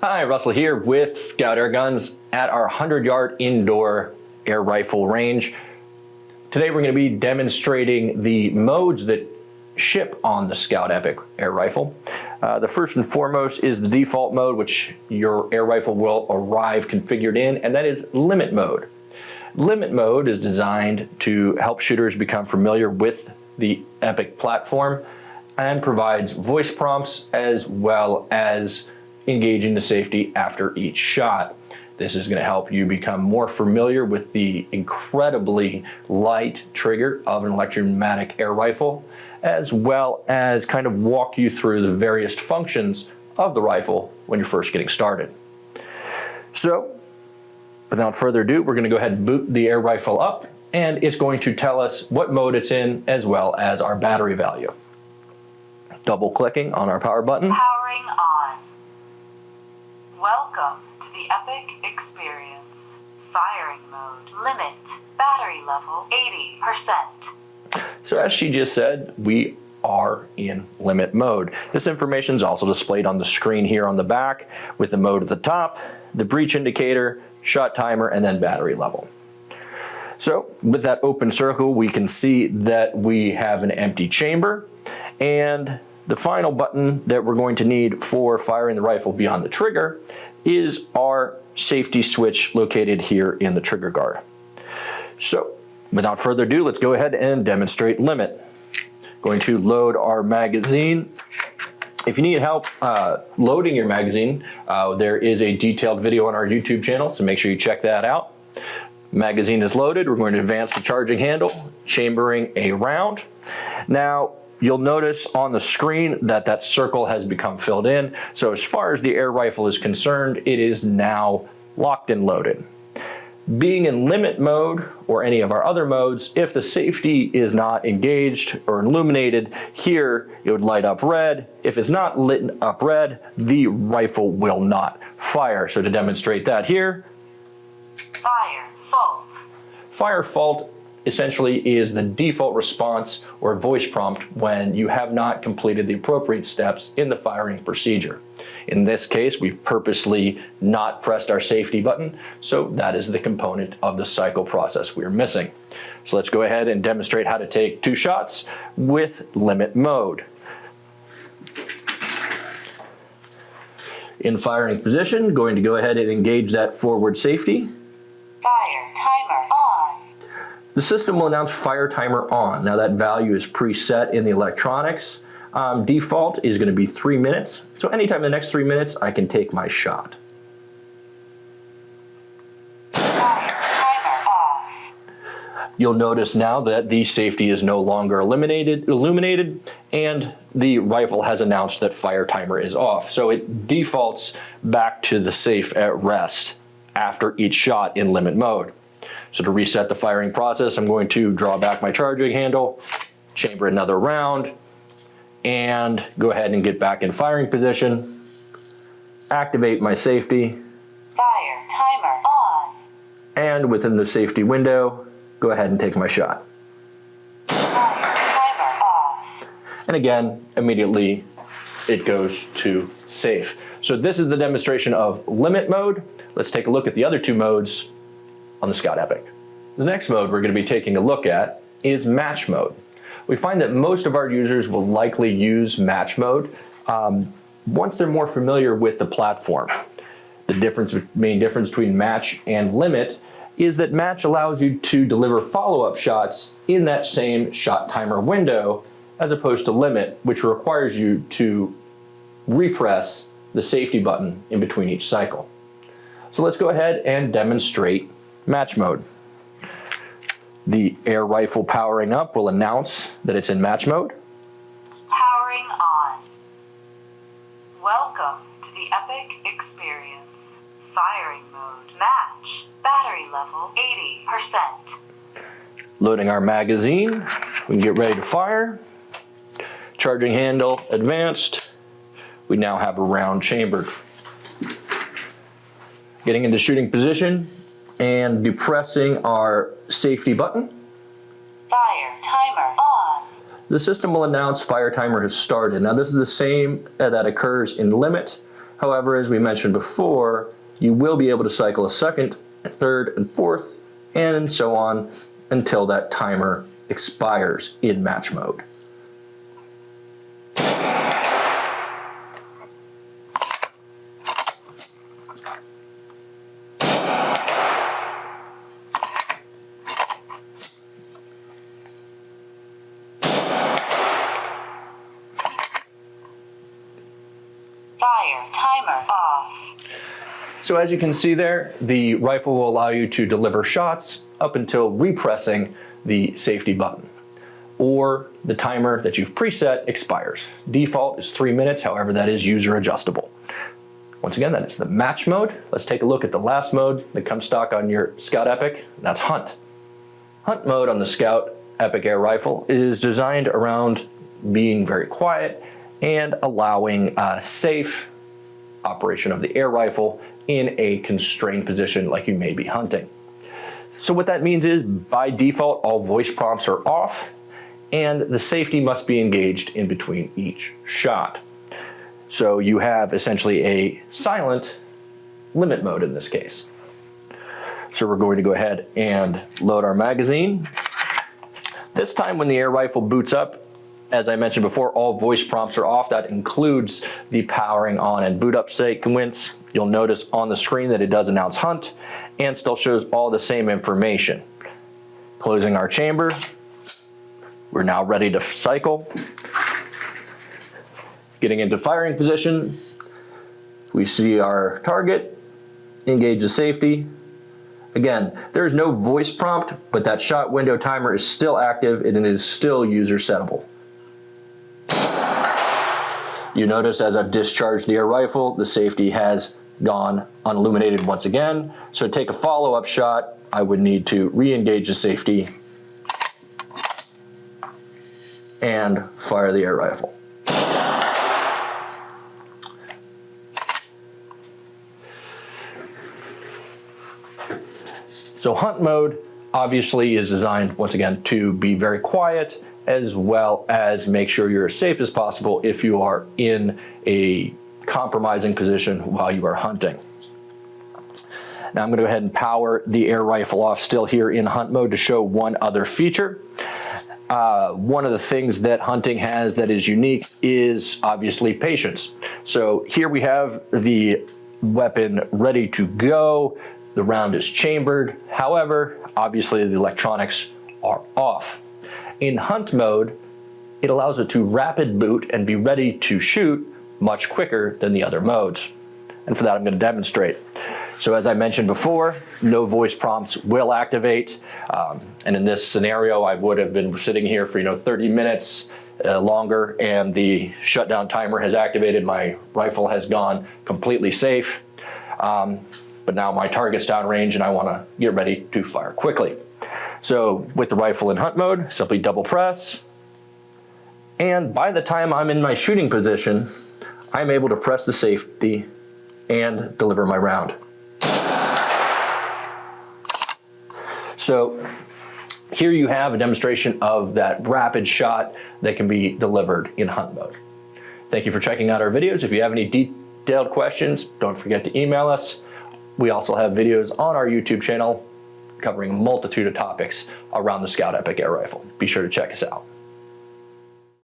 Hi, Russell here with SKOUT Airguns at our 100-yard indoor air rifle range. Today we're going to be demonstrating the modes that ship on the SKOUT Epoch air rifle. The first and foremost is the default mode, which your air rifle will arrive configured in, and that is limit mode. Limit mode is designed to help shooters become familiar with the Epoch platform and provides voice prompts as well as engaging the safety after each shot. This is going to help you become more familiar with the incredibly light trigger of an electromatic air rifle, as well as kind of walk you through the various functions of the rifle when you're first getting started. So, without further ado, we're going to go ahead and boot the air rifle up, and it's going to tell us what mode it's in, as well as our battery value. Double clicking on our power button. Powering on. Welcome to the Epoch experience. Firing mode. Limit. Battery level 80%. So as she just said, we are in limit mode. This information is also displayed on the screen here on the back with the mode at the top, the breach indicator, shot timer, and then battery level. So with that open circle, we can see that we have an empty chamber, and the final button that we're going to need for firing the rifle beyond the trigger is our safety switch located here in the trigger guard. So without further ado, let's go ahead and demonstrate limit. Going to load our magazine. If you need help loading your magazine, there is a detailed video on our YouTube channel, so make sure you check that out. Magazine is loaded. We're going to advance the charging handle, chambering a round. Now, you'll notice on the screen that that circle has become filled in. So as far as the air rifle is concerned, it is now locked and loaded. Being in limit mode or any of our other modes, if the safety is not engaged or illuminated, here it would light up red. If it's not lit up red, the rifle will not fire. So to demonstrate that here, Fire fault. fire fault essentially is the default response or voice prompt when you have not completed the appropriate steps in the firing procedure. In this case, we've purposely not pressed our safety button, so that is the component of the cycle process we're missing. So let's go ahead and demonstrate how to take 2 shots with limit mode. In firing position, going to go ahead and engage that forward safety. Fire timer on. The system will announce fire timer on. Now that value is preset in the electronics. Default is going to be 3 minutes. So anytime in the next 3 minutes, I can take my shot. Fire timer off. You'll notice now that the safety is no longer illuminated, and the rifle has announced that fire timer is off. So it defaults back to the safe at rest after each shot in limit mode. So to reset the firing process, I'm going to draw back my charging handle, chamber another round, and go ahead and get back in firing position, activate my safety, Fire timer on. and within the safety window, go ahead and take my shot. Fire timer off. And again, immediately it goes to safe. So this is the demonstration of limit mode. Let's take a look at the other 2 modes on the SKOUT Epoch. The next mode we're going to be taking a look at is match mode. We find that most of our users will likely use match mode once they're more familiar with the platform. The main difference between match and limit is that match allows you to deliver follow-up shots in that same shot timer window, as opposed to limit, which requires you to repress the safety button in between each cycle. So let's go ahead and demonstrate match mode. The air rifle powering up will announce that it's in match mode. Powering on. Welcome to the Epoch experience. Firing mode. Match. Battery level 80%. Loading our magazine. We can get ready to fire. Charging handle advanced. We now have a round chambered. Getting into shooting position and depressing our safety button. Fire timer on. The system will announce fire timer has started. Now this is the same that occurs in limit. However, as we mentioned before, you will be able to cycle a second, a third, and fourth, and so on until that timer expires in match mode. Fire timer off. So as you can see there, the rifle will allow you to deliver shots up until repressing the safety button, or the timer that you've preset expires. Default is 3 minutes, however that is user adjustable. Once again, that is the match mode. Let's take a look at the last mode that comes stock on your SKOUT Epoch, and that's Hunt. Hunt mode on the SKOUT Epoch Air Rifle is designed around being very quiet and allowing safe operation of the air rifle in a constrained position like you may be hunting. So what that means is, by default, all voice prompts are off and the safety must be engaged in between each shot. So you have essentially a silent limit mode in this case. So we're going to go ahead and load our magazine. This time when the air rifle boots up, as I mentioned before, all voice prompts are off. That includes the powering on and boot up sequence. You'll notice on the screen that it does announce Hunt and still shows all the same information. Closing our chamber. We're now ready to cycle. Getting into firing position. We see our target, engage the safety. Again, there's no voice prompt, but that shot window timer is still active and it is still user settable. You notice as I've discharged the air rifle, the safety has gone unilluminated once again. So to take a follow-up shot, I would need to re-engage the safety and fire the air rifle. So Hunt mode obviously is designed, once again, to be very quiet, as well as make sure you're as safe as possible if you are in a compromising position while you are hunting. Now I'm going to go ahead and power the air rifle off still here in Hunt mode to show one other feature. One of the things that hunting has that is unique is obviously patience. So here we have the weapon ready to go. The round is chambered. However, obviously the electronics are off. In Hunt mode, it allows it to rapid boot and be ready to shoot much quicker than the other modes. And for that, I'm going to demonstrate. So as I mentioned before, no voice prompts will activate. And in this scenario, I would have been sitting here for 30 minutes longer, and the shutdown timer has activated. My rifle has gone completely safe. But now my target's downrange and I want to get ready to fire quickly. So with the rifle in Hunt mode, simply double press. And by the time I'm in my shooting position, I'm able to press the safety and deliver my round. So here you have a demonstration of that rapid shot that can be delivered in Hunt mode. Thank you for checking out our videos. If you have any detailed questions, don't forget to email us. We also have videos on our YouTube channel covering a multitude of topics around the SKOUT Epoch Air Rifle. Be sure to check us out.